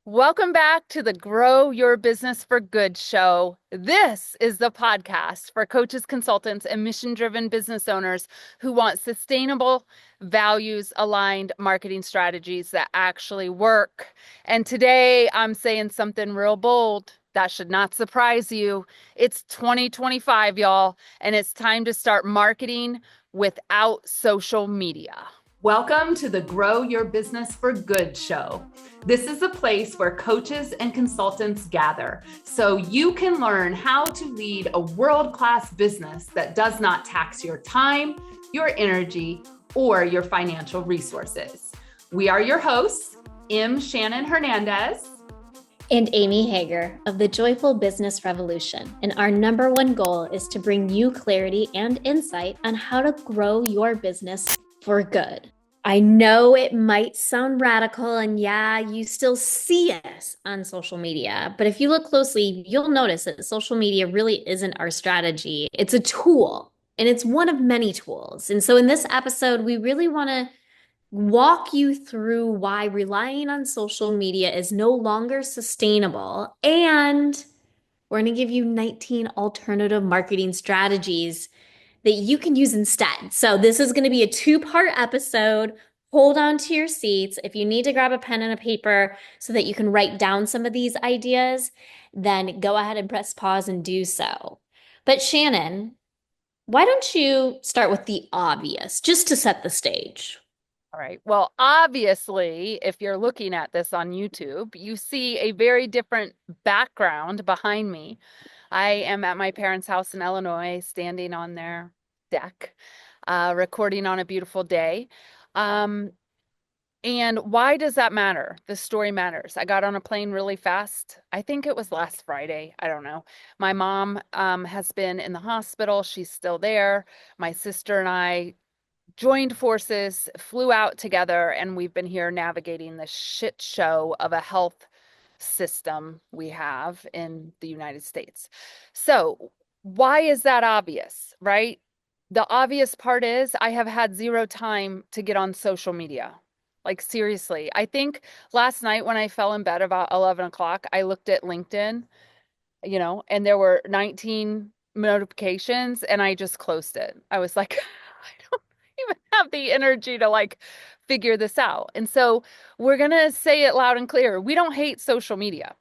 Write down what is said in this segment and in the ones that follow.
Welcome back to the Grow Your Business for Good show. This is the podcast for coaches, consultants, and mission-driven business owners who want sustainable, values-aligned marketing strategies that actually work. And today I'm saying something real bold. That should not surprise you. It's 2025, y'all, and it's time to start marketing without social media. Welcome to the Grow Your Business for Good show. This is a place where coaches and consultants gather so you can learn how to lead a world-class business that does not tax your time, your energy, or your financial resources. We are your hosts, M. Shannon Hernandez and Amy Hager of the Joyful Business Revolution. And our number one goal is to bring you clarity and insight on how to grow your business for good. I know it might sound radical, and yeah, you still see us on social media, but if you look closely, you'll notice that social media really isn't our strategy. It's a tool, and it's one of many tools. And so in this episode, we really want to walk you through why relying on social media is no longer sustainable. And we're going to give you 19 alternative marketing strategies that you can use instead. So this is going to be a two-part episode. Hold on to your seats. If you need to grab a pen and a paper so that you can write down some of these ideas, then go ahead and press pause and do so. But Shannon, why don't you start with the obvious, just to set the stage? All right. Well, obviously, if you're looking at this on YouTube, you see a very different background behind me. I am at my parents' house in Illinois, standing on their deck, recording on a beautiful day. And why does that matter? The story matters. I got on a plane really fast. I think it was last Friday. I don't know. My mom has been in the hospital. She's still there. My sister and I joined forces, flew out together, and we've been here navigating the shit show of a health system we have in the United States. So why is that obvious, right? The obvious part is I have had zero time to get on social media. Like, seriously, I think last night when I fell in bed about 11 o'clock, I looked at LinkedIn, and there were 19 notifications and I just closed it. I was like, I don't even have the energy to figure this out. And so we're going to say it loud and clear. We don't hate social media.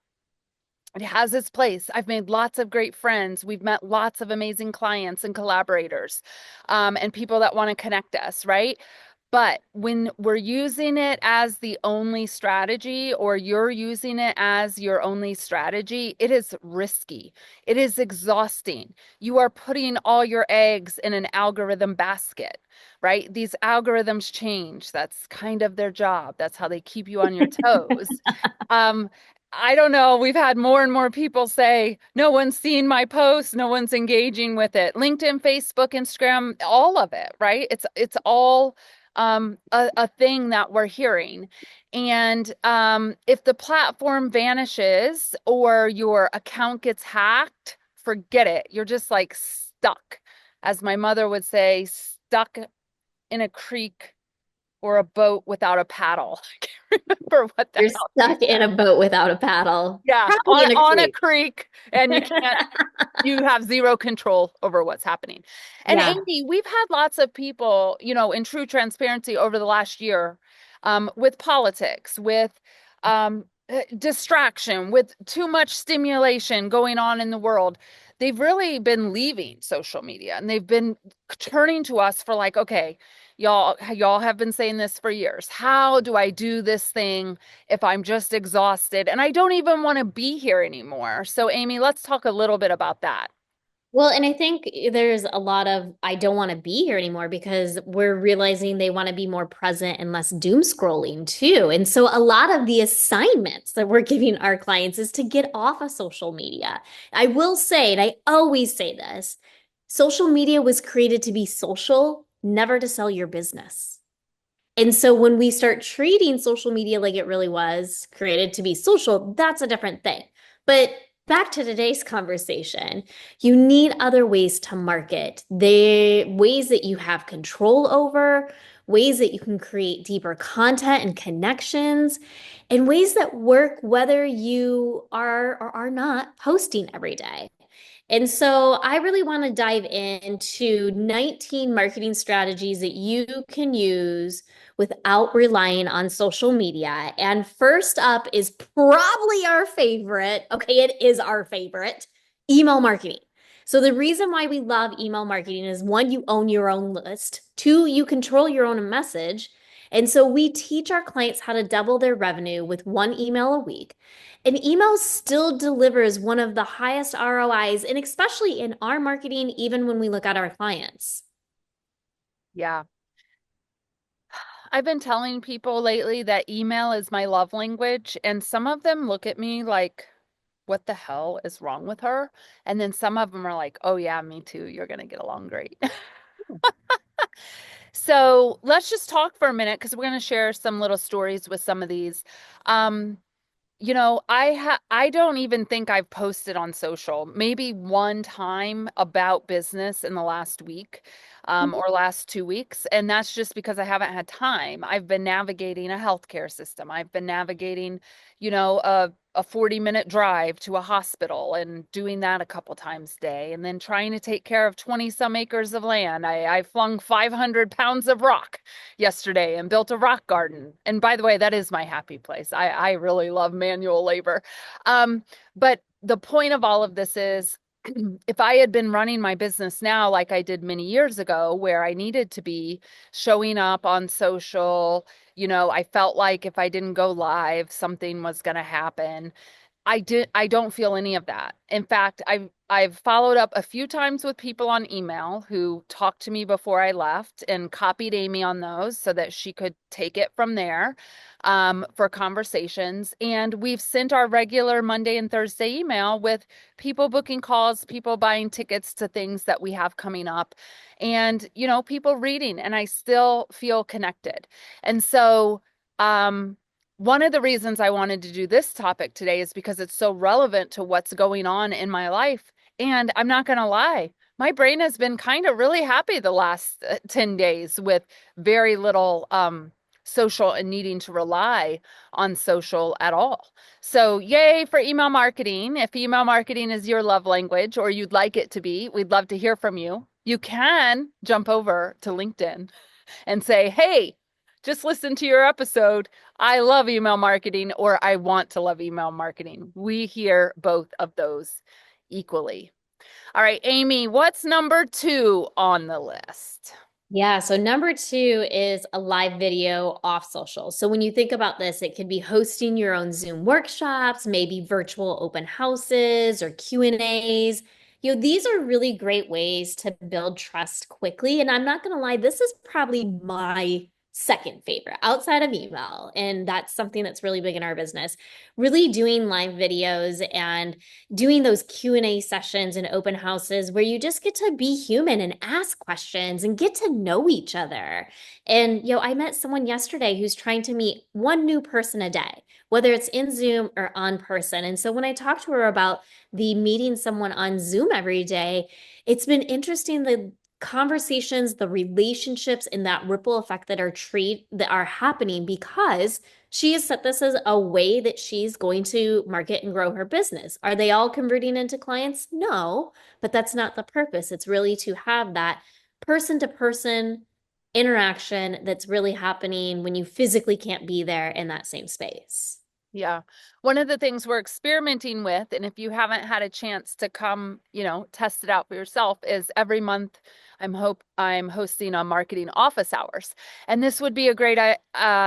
It has its place. I've made lots of great friends. We've met lots of amazing clients and collaborators, and people that want to connect us, right? But when we're using it as the only strategy, or you're using it as your only strategy, it is risky. It is exhausting. You are putting all your eggs in an algorithm basket, right? These algorithms change. That's kind of their job. That's how they keep you on your toes. I don't know. We've had more and more people say, no one's seen my post, no one's engaging with it. LinkedIn, Facebook, Instagram, all of it, right? It's all a thing that we're hearing. And if the platform vanishes or your account gets hacked, forget it. You're just like stuck. As my mother would say, stuck in a creek or a boat without a paddle. I can't remember what the You're hell. stuck in a boat without a paddle. Yeah, Probably on a creek, and you have zero control over what's happening. And Yeah. Amy, we've had lots of people, in true transparency over the last year, with politics, with distraction, with too much stimulation going on in the world. They've really been leaving social media, and they've been turning to us for okay, y'all have been saying this for years. How do I do this thing if I'm just exhausted and I don't even want to be here anymore? So Amy, let's talk a little bit about that. Well, and I think there's a lot of I don't want to be here anymore because we're realizing they want to be more present and less doom scrolling too. And so a lot of the assignments that we're giving our clients is to get off of social media. I will say, and I always say this, social media was created to be social, never to sell your business. And so when we start treating social media like it really was created to be social, that's a different thing. But back to today's conversation, you need other ways to market, the ways that you have control over, ways that you can create deeper content and connections, and ways that work whether you are or are not posting every day. And so I really want to dive into 19 marketing strategies that you can use without relying on social media. And first up is probably our favorite. Okay, it is our favorite, email marketing. So the reason why we love email marketing is one, you own your own list. Two, you control your own message. And so we teach our clients how to double their revenue with one email a week. And email still delivers one of the highest ROIs, and especially in our marketing, even when we look at our clients. Yeah. I've been telling people lately that email is my love language, and some of them look at me like, what the hell is wrong with her? And then some of them are like, oh, yeah, me too. You're going to get along great. So let's just talk for a minute because we're going to share some little stories with some of these. Um, I don't even think I've posted on social, maybe one time about business in the last week, or last 2 weeks. And that's just because I haven't had time. I've been navigating a healthcare system. I've been navigating, a 40-minute drive to a hospital and doing that a couple times a day, and then trying to take care of 20 some acres of land. I flung 500 pounds of rock yesterday and built a rock garden. And by the way, that is my happy place. I really love manual labor. Um, but the point of all of this is if I had been running my business now, like I did many years ago, where I needed to be showing up on social, I felt like if I didn't go live, something was going to happen. I don't feel any of that. In fact, I've followed up a few times with people on email who talked to me before I left and copied Amy on those so that she could take it from there, for conversations. And we've sent our regular Monday and Thursday email with people booking calls, people buying tickets to things that we have coming up, and people reading, and I still feel connected. And so, one of the reasons I wanted to do this topic today is because it's so relevant to what's going on in my life. And I'm not going to lie, my brain has been kind of really happy the last 10 days with very little social and needing to rely on social at all. So, yay for email marketing. If email marketing is your love language or you'd like it to be, we'd love to hear from you. You can jump over to LinkedIn and say, hey, just listen to your episode. I love email marketing, or I want to love email marketing. We hear both of those equally. All right, Amy, what's number 2 on the list? Yeah, so number two is a live video off social. So when you think about this, it could be hosting your own Zoom workshops, maybe virtual open houses or Q&As. These are really great ways to build trust quickly. And I'm not going to lie, this is probably my second favorite outside of email. And that's something that's really big in our business. Really doing live videos and doing those Q&A sessions and open houses where you just get to be human and ask questions and get to know each other. And, I met someone yesterday who's trying to meet one new person a day, whether it's in Zoom or on person. And so when I talked to her about the meeting someone on Zoom every day, it's been interesting the conversations, the relationships, and that ripple effect that are happening because she has set this as a way that she's going to market and grow her business. Are they all converting into clients? No, but that's not the purpose. It's really to have that person to person interaction that's really happening when you physically can't be there in that same space. Yeah. One of the things we're experimenting with, and if you haven't had a chance to come, test it out for yourself, is every month I'm hosting a marketing office hours. And this would be a great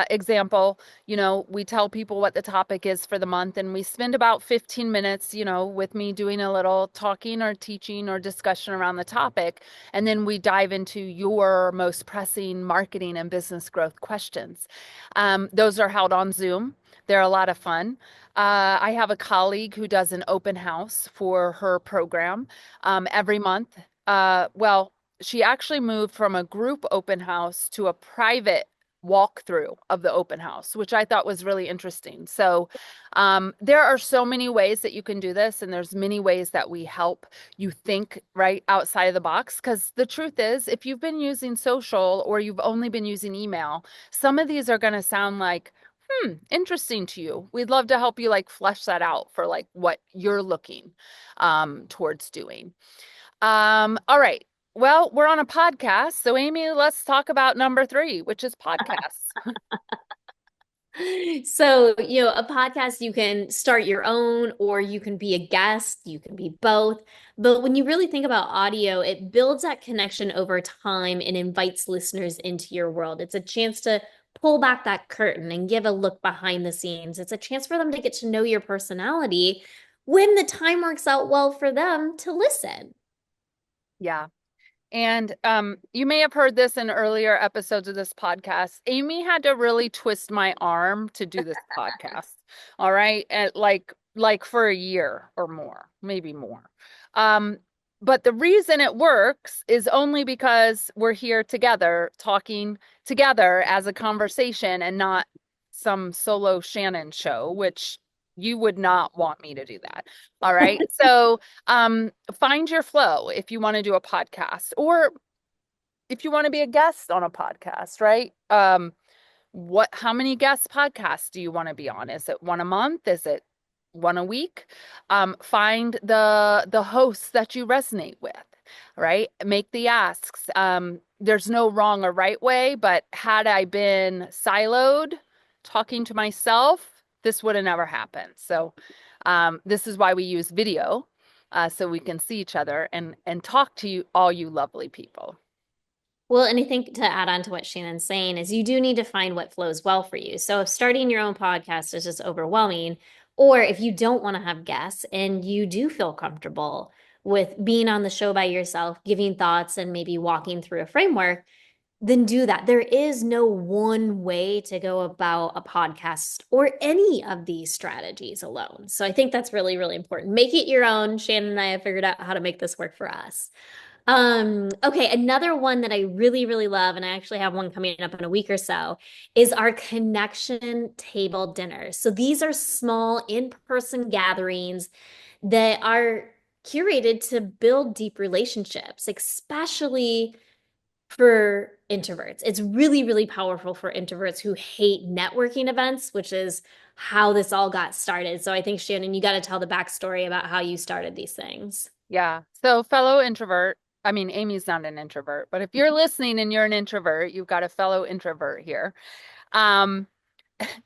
example. We tell people what the topic is for the month, and we spend about 15 minutes, with me doing a little talking or teaching or discussion around the topic. And then we dive into your most pressing marketing and business growth questions. Those are held on Zoom. They're a lot of fun. I have a colleague who does an open house for her program every month. Well, she actually moved from a group open house to a private walkthrough of the open house, which I thought was really interesting. So there are so many ways that you can do this, and there's many ways that we help you think right outside of the box. Because the truth is, if you've been using social or you've only been using email, some of these are going to sound like, interesting to you. We'd love to help you like flesh that out for like what you're looking towards doing. All right. Well, we're on a podcast. So, Amy, let's talk about number 3, which is podcasts. So, a podcast, you can start your own, or you can be a guest, you can be both. But when you really think about audio, it builds that connection over time and invites listeners into your world. It's a chance to pull back that curtain and give a look behind the scenes. It's a chance for them to get to know your personality when the time works out well for them to listen. Yeah. And you may have heard this in earlier episodes of this podcast. Amy had to really twist my arm to do this podcast. All right. And like for a year or more, maybe more. Um, but the reason it works is only because we're here together, talking together as a conversation and not some solo Shannon show, which you would not want me to do that. All right. So find your flow if you want to do a podcast, or if you want to be a guest on a podcast, right? How many guest podcasts do you want to be on? Is it one a month? Is it one a week? Find the hosts that you resonate with, right? Make the asks. There's no wrong or right way, but had I been siloed talking to myself, this would have never happened. So this is why we use video, so we can see each other and talk to you, all you lovely people. Well, and I think to add on to what Shannon's saying is you do need to find what flows well for you. So if starting your own podcast is just overwhelming, or if you don't want to have guests and you do feel comfortable with being on the show by yourself, giving thoughts and maybe walking through a framework, then do that. There is no one way to go about a podcast or any of these strategies alone. So I think that's really, really important. Make it your own. Shannon and I have figured out how to make this work for us. Okay, another one that I really, really love, and I actually have one coming up in a week or so, is our connection table dinners. So these are small in-person gatherings that are curated to build deep relationships, especially for introverts. It's really, really powerful for introverts who hate networking events, which is how this all got started. So I think, Shannon, you got to tell the backstory about how you started these things. Yeah. So fellow introvert, I mean, Amy's not an introvert, but if you're listening and you're an introvert, you've got a fellow introvert here. Um,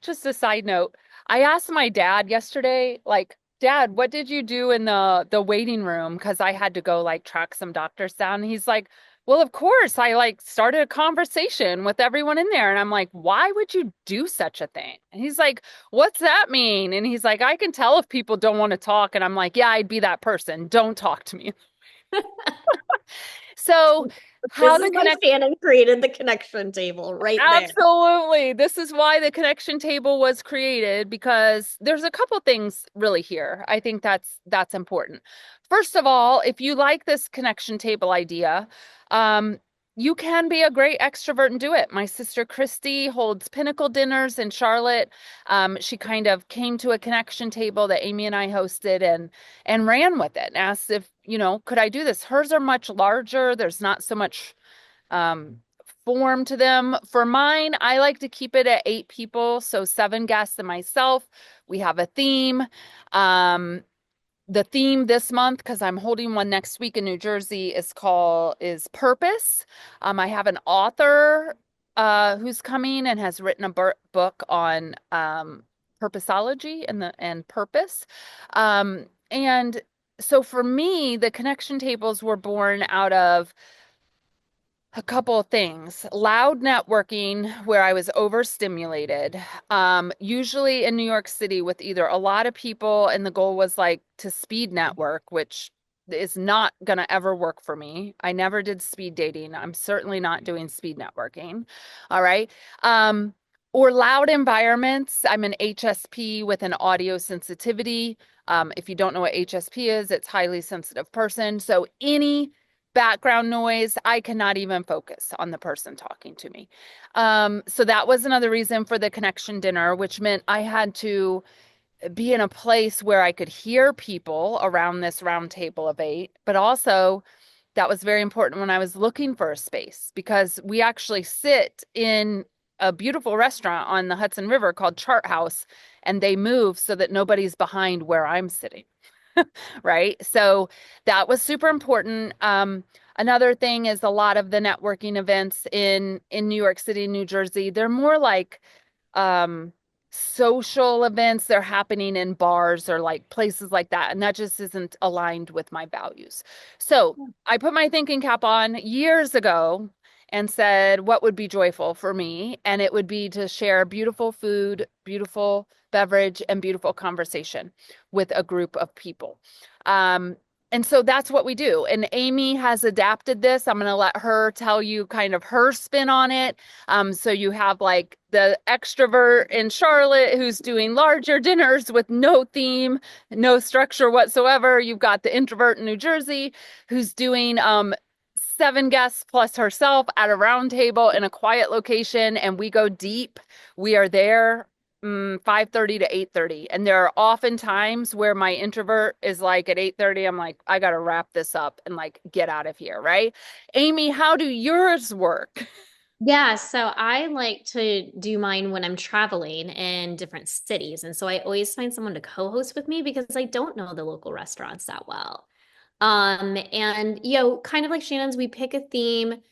just a side note, I asked my dad yesterday, like, Dad, what did you do in the waiting room? Because I had to go like track some doctors down. And he's like, well, of course, I like started a conversation with everyone in there. And I'm like, why would you do such a thing? And he's like, what's that mean? And he's like, I can tell if people don't want to talk. And I'm like, yeah, I'd be that person. Don't talk to me. So how This to is why connect? Shannon created the connection table right there. Absolutely. This is why the connection table was created, because there's a couple things really here. I think that's important. First of all, if you like this connection table idea, you can be a great extrovert and do it. My sister Christy holds Pinnacle dinners in Charlotte. She kind of came to a connection table that Amy and I hosted and ran with it and asked if, could I do this? Hers are much larger. There's not so much um, form to them. For mine, I like to keep it at 8 people, so 7 guests and myself. We have a theme. The theme this month, because I'm holding one next week in New Jersey, is purpose. I have an author who's coming and has written a book on purposology and purpose. And so for me, the connection tables were born out of a couple of things. Loud networking where I was overstimulated. Usually in New York City with either a lot of people, and the goal was like to speed network, which is not going to ever work for me. I never did speed dating. I'm certainly not doing speed networking. All right. Or loud environments. I'm an HSP with an audio sensitivity. If you don't know what HSP is, it's highly sensitive person. So any background noise, I cannot even focus on the person talking to me. So that was another reason for the connection dinner, which meant I had to be in a place where I could hear people around this round table of eight, but also that was very important when I was looking for a space because we actually sit in a beautiful restaurant on the Hudson River called Chart House, and they move so that nobody's behind where I'm sitting. Right? So that was super important. Another thing is a lot of the networking events in New York City, New Jersey, they're more like um social events. They're happening in bars or like places like that, and that just isn't aligned with my values. So I put my thinking cap on years ago and said what would be joyful for me, and it would be to share beautiful food, beautiful beverage, and beautiful conversation with a group of people. um and so that's what we do. And Amy has adapted this. I'm going to let her tell you kind of her spin on it. So you have like the extrovert in Charlotte who's doing larger dinners with no theme, no structure whatsoever. You've got the introvert in New Jersey who's doing seven guests plus herself at a round table in a quiet location, and we go deep. We are there 5:30 to 8:30. And there are often times where my introvert is like at 8:30, I'm like, I gotta wrap this up and like get out of here, right? Amy, how do yours work? Yeah, so I like to do mine when I'm traveling in different cities. And so I always find someone to co-host with me because I don't know the local restaurants that well. And kind of like Shannon's, we pick a theme,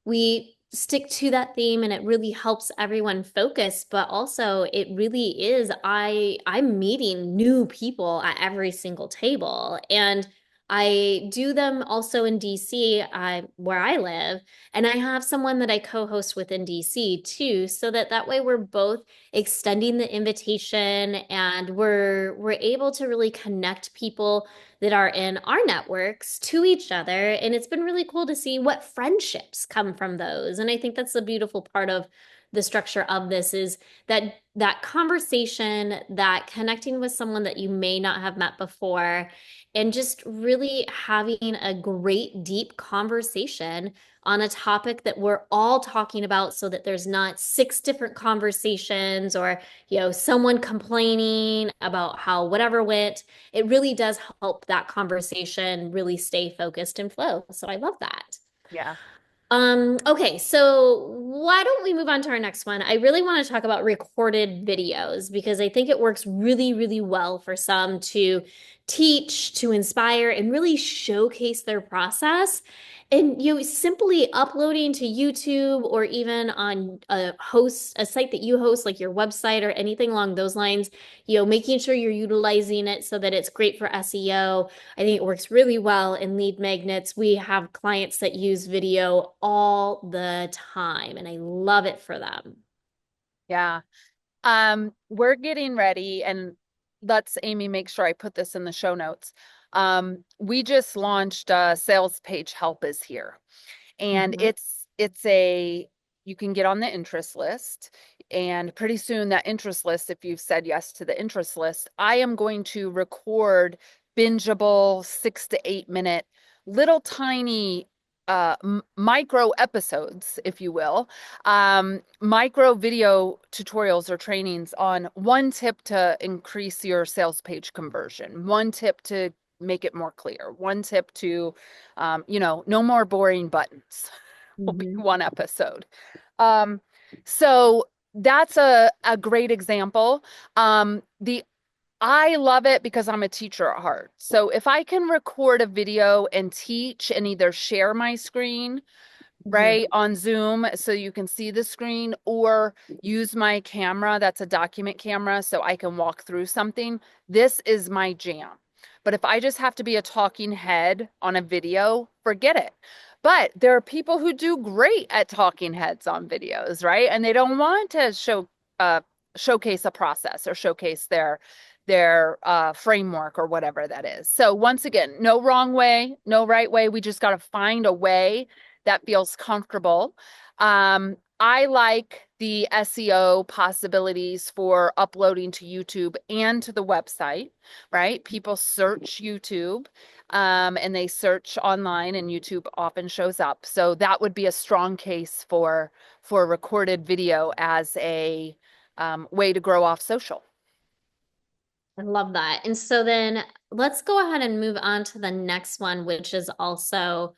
we stick to that theme, and it really helps everyone focus. But also it really is, I'm meeting new people at every single table. And I do them also in DC, where I live, and I have someone that I co-host with in DC too, so that way we're both extending the invitation, and we're able to really connect people that are in our networks to each other. And it's been really cool to see what friendships come from those. And I think that's the beautiful part of the structure of this, is that conversation, that connecting with someone that you may not have met before, and just really having a great deep conversation on a topic that we're all talking about, so that there's not six different conversations, or someone complaining about how whatever went. It really does help that conversation really stay focused and flow. So I love that. Yeah. Okay, so why don't we move on to our next one? I really want to talk about recorded videos because I think it works really, really well for some to teach, to inspire, and really showcase their process. And simply uploading to YouTube, or even on a site that you host, like your website or anything along those lines, making sure you're utilizing it so that it's great for SEO. I think it works really well in lead magnets. We have clients that use video all the time, and I love it for them. Yeah. We're getting ready, and let's Amy make sure I put this in the show notes. We just launched Sales Page Help is here. And Mhm. it's a you can get on the interest list, and pretty soon that interest list, if you've said yes to the interest list, I am going to record bingeable 6 to 8 minute little tiny micro episodes, if you will, micro video tutorials or trainings on one tip to increase your sales page conversion, one tip to make it more clear, one tip to no more boring buttons will be Mhm. one episode. Um, so that's a great example. The I love it because I'm a teacher at heart. So if I can record a video and teach and either share my screen Mhm. right on Zoom so you can see the screen, or use my camera that's a document camera so I can walk through something, this is my jam. But if I just have to be a talking head on a video, forget it. But there are people who do great at talking heads on videos, right? And they don't want to showcase a process or showcase their framework or whatever that is. So once again, no wrong way, no right way. We just got to find a way that feels comfortable. I like the SEO possibilities for uploading to YouTube and to the website, right? People search YouTube, and they search online, and YouTube often shows up. So that would be a strong case for recorded video as a way to grow off social. I love that. And so then let's go ahead and move on to the next one, which is also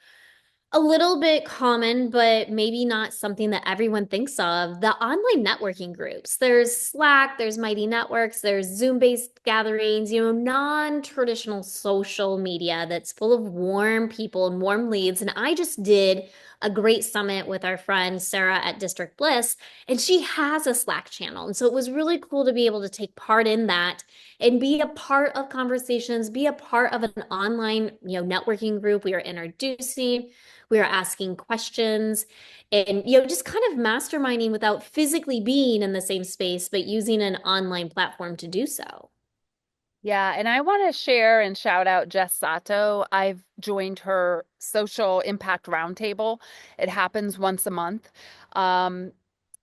a little bit common, but maybe not something that everyone thinks of. The online networking groups. There's Slack, there's Mighty Networks, there's Zoom-based gatherings, non-traditional social media that's full of warm people and warm leads. And I just did a great summit with our friend Sarah at District Bliss, and she has a Slack channel. And so it was really cool to be able to take part in that and be a part of conversations, be a part of an online, networking group. We are introducing, we are asking questions, and just kind of masterminding without physically being in the same space, but using an online platform to do so. Yeah, and I want to share and shout out Jess Sato. I've joined her social impact roundtable. It happens once a month. Um,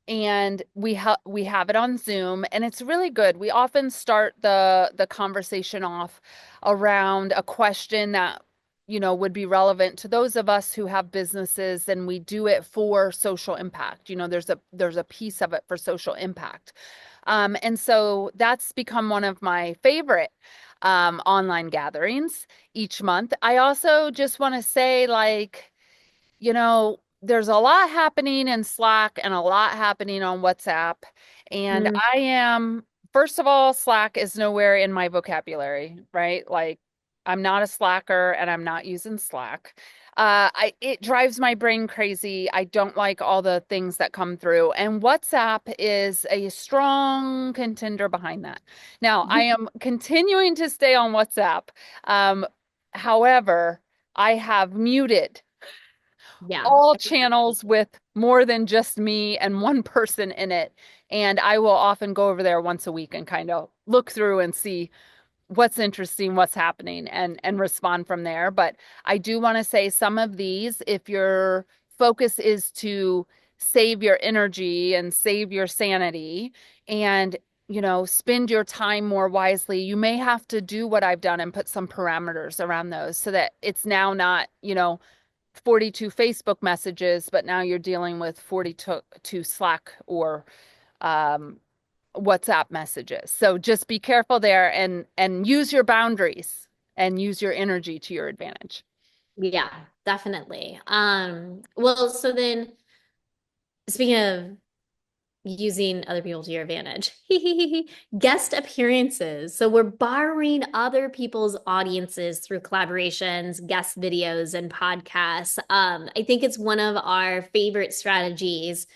and we have it on Zoom, and it's really good. We often start the conversation off around a question that would be relevant to those of us who have businesses, and we do it for social impact. There's a piece of it for social impact. And so that's become one of my favorite online gatherings each month. I also just want to say, like, there's a lot happening in Slack and a lot happening on WhatsApp. And Mm. first of all, Slack is nowhere in my vocabulary, right? Like, I'm not a Slacker and I'm not using Slack. It drives my brain crazy. I don't like all the things that come through. And WhatsApp is a strong contender behind that. Now, I am continuing to stay on WhatsApp. Um, However, I have muted Yeah. all channels with more than just me and one person in it. And I will often go over there once a week and kind of look through and see what's interesting, what's happening, and respond from there. But I do want to say some of these, if your focus is to save your energy and save your sanity and spend your time more wisely, you may have to do what I've done and put some parameters around those so that it's now not 42 Facebook messages, but now you're dealing with 42 Slack or um, WhatsApp messages. So just be careful there and use your boundaries and use your energy to your advantage. Yeah, definitely. Well, so then speaking of using other people to your advantage, guest appearances. So we're borrowing other people's audiences through collaborations, guest videos, and podcasts. I think it's one of our favorite strategies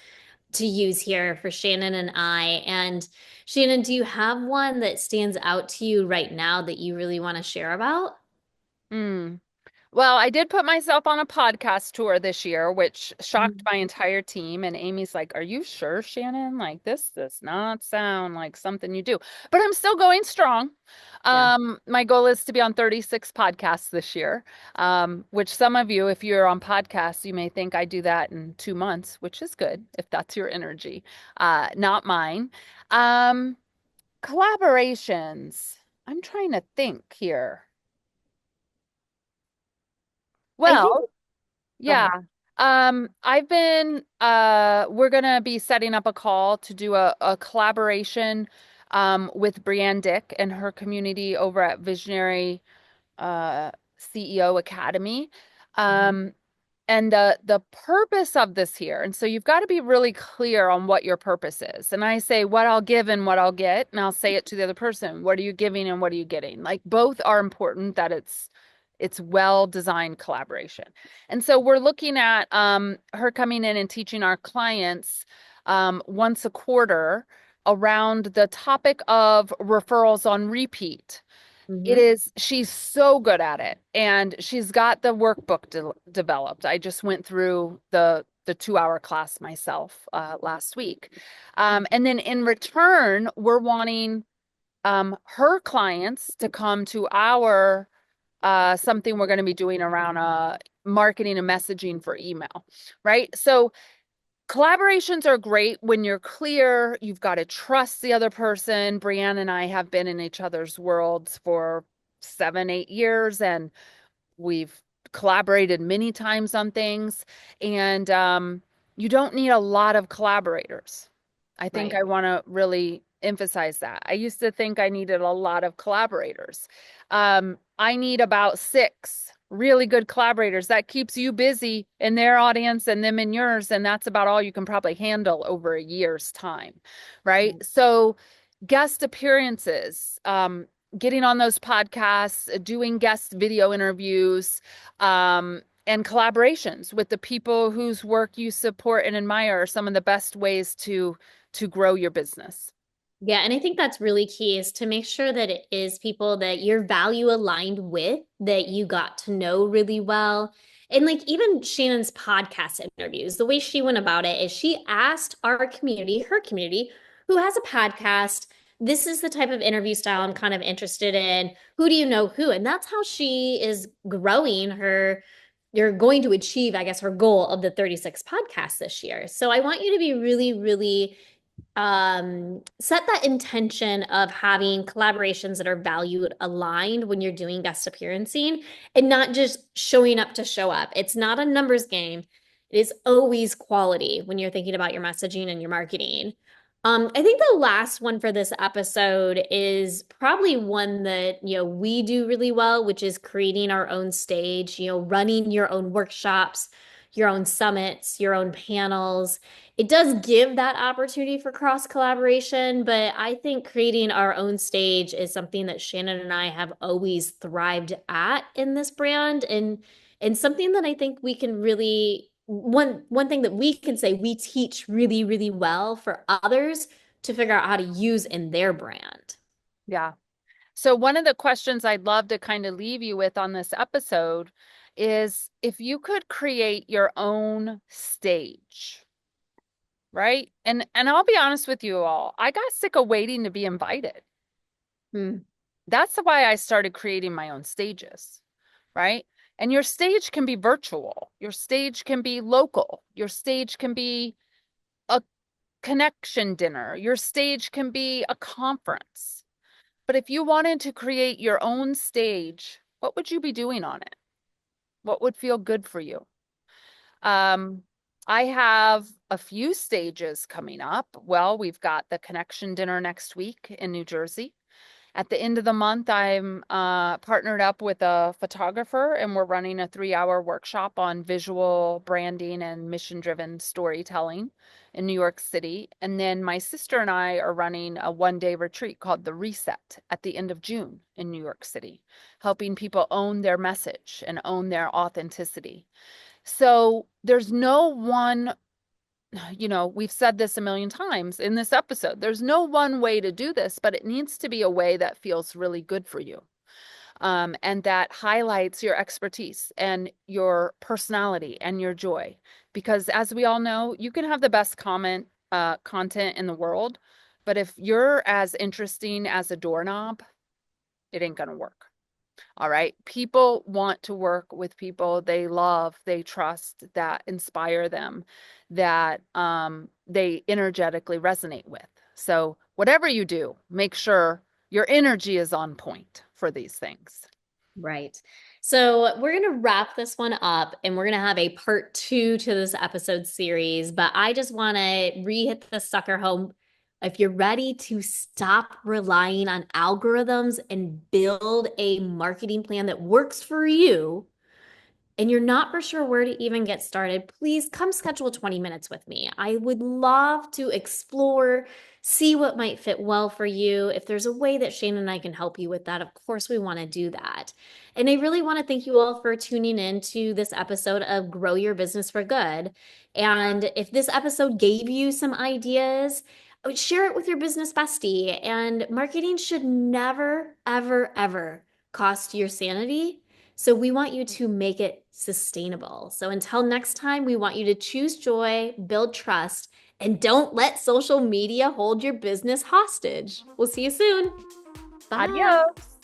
to use here for Shannon and I. And Shannon, do you have one that stands out to you right now that you really want to share about? Hmm. Well, I did put myself on a podcast tour this year, which shocked my entire team. And Amy's like, "Are you sure, Shannon? Like, this does not sound like something you do." But I'm still going strong. Yeah. My goal is to be on 36 podcasts this year, which some of you, if you're on podcasts, you may think I do that in 2 months, which is good if that's your energy. Not mine. Um, Collaborations. I'm trying to think here. I think, Well, go yeah. ahead. We're gonna be setting up a call to do a collaboration with Brianne Dick and her community over at Visionary CEO Academy. Um, and the purpose of this here, and so you've got to be really clear on what your purpose is. And I say what I'll give and what I'll get, and I'll say it to the other person. What are you giving and what are you getting? Like, both are important, that it's well designed collaboration. And so we're looking at her coming in and teaching our clients once a quarter around the topic of referrals on repeat. Mm-hmm. She's so good at it, and she's got the workbook developed. I just went through the 2-hour class myself last week. And then in return, we're wanting her clients to come to our something we're going to be doing around marketing and messaging for email, right? So Collaborations are great when you're clear. You've got to trust the other person. Brianne and I have been in each other's worlds for 7, 8 years, and we've collaborated many times on things. And you don't need a lot of collaborators. I think Right. I want to really emphasize that. I used to think I needed a lot of collaborators. I need about 6 really good collaborators. That keeps you busy in their audience and them in yours. And that's about all you can probably handle over a year's time, right? So, guest appearances, getting on those podcasts, doing guest video interviews, and collaborations with the people whose work you support and admire are some of the best ways to grow your business. Yeah, and I think that's really key is to make sure that it is people that you're value aligned with, that you got to know really well. And like even Shannon's podcast interviews, the way she went about it is she asked our community, her community, who has a podcast, this is the type of interview style I'm kind of interested in. Who do you know who? And that's how she is growing her. You're going to achieve, I guess, her goal of the 36 podcasts this year. So I want you to be really, really set that intention of having collaborations that are valued aligned when you're doing guest appearancing and not just showing up to show up. It's not a numbers game. It is always quality when you're thinking about your messaging and your marketing. I think the last one for this episode is probably one that, we do really well, which is creating our own stage, running your own workshops, your own summits, your own panels. It does give that opportunity for cross collaboration, but I think creating our own stage is something that Shannon and I have always thrived at in this brand, and something that I think we can really one thing that we can say we teach really, really well for others to figure out how to use in their brand. Yeah. So, one of the questions I'd love to kind of leave you with on this episode is if you could create your own stage, right? And I'll be honest with you all, I got sick of waiting to be invited. Hmm. That's why I started creating my own stages, right? And your stage can be virtual, your stage can be local, your stage can be a connection dinner, your stage can be a conference. But if you wanted to create your own stage, what would you be doing on it? What would feel good for you? Um, I have a few stages coming up. Well, we've got the connection dinner next week in New Jersey. At the end of the month, I'm partnered up with a photographer, and we're running a 3-hour workshop on visual branding and mission-driven storytelling in New York City. And then my sister and I are running a one-day retreat called The Reset at the end of June in New York City, helping people own their message and own their authenticity. So there's no one, we've said this a million times in this episode. There's no one way to do this, but it needs to be a way that feels really good for you. And that highlights your expertise and your personality and your joy. Because as we all know, you can have the best content in the world, but if you're as interesting as a doorknob, it ain't gonna work. All right. People want to work with people they love, they trust, that inspire them, that they energetically resonate with. So, whatever you do, make sure your energy is on point for these things. Right. So we're going to wrap this one up and we're going to have a part 2 to this episode series. But I just want to re-hit the sucker home. If you're ready to stop relying on algorithms and build a marketing plan that works for you, and you're not for sure where to even get started, please come schedule 20 minutes with me. I would love to explore, see what might fit well for you. If there's a way that Shane and I can help you with that, of course, we want to do that. And I really want to thank you all for tuning in to this episode of Grow Your Business for Good. And if this episode gave you some ideas, share it with your business bestie. And marketing should never, ever, ever cost your sanity. So we want you to make it sustainable. So until next time, we want you to choose joy, build trust, and don't let social media hold your business hostage. We'll see you soon. Bye. Adios.